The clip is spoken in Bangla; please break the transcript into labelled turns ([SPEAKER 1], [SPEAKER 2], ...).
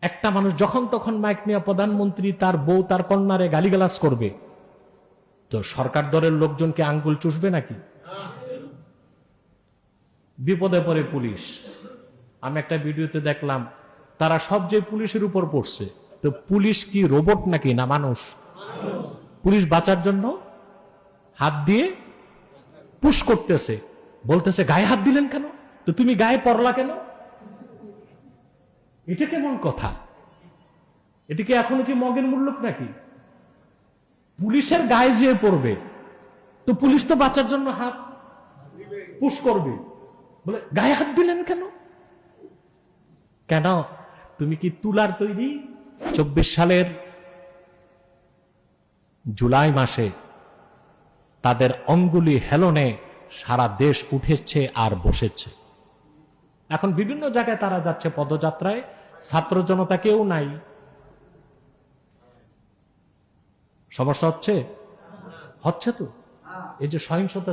[SPEAKER 1] একটা মানুষ যখন তখন মাইক নিয়ে প্রধানমন্ত্রী তার বউ তার কন্যারে গালিগালাজ করবে, তো সরকার দলের লোকজনকে আঙ্গুল চুষবে নাকি? বিপদে পড়ে পুলিশ। আমি একটা ভিডিওতে দেখলাম তারা সব যে পুলিশের উপর পড়ছে, তো পুলিশ কি রোবট নাকি না মানুষ? পুলিশ বাঁচার জন্য হাত দিয়ে পুশ করতেছে, বলতেছে গায়ে হাত দিলেন কেন, তো তুমি গায়ে পড়লা কেন? এটা কেমন কথা? এটা কি এখনো কি মগের মূল্য নাকি? পুলিশের গায়ে যেয়ে পড়বে, তো পুলিশ তো বাঁচার জন্য হাত পুশ করবে, বলে গায়ে হাত দিলেন কেন? কেন? তুমি কি তুলার তৈরি? 24 সালের জুলাই মাসে তাদের অঙ্গুলি হেলনে সারা দেশ উঠেছে আর বসেছে। এখন বিভিন্ন জায়গায় তারা যাচ্ছে পদযাত্রায়, ছাত্র জনতা কেউ নাই। সমস্যা হচ্ছে তো এই যে সহিংসতা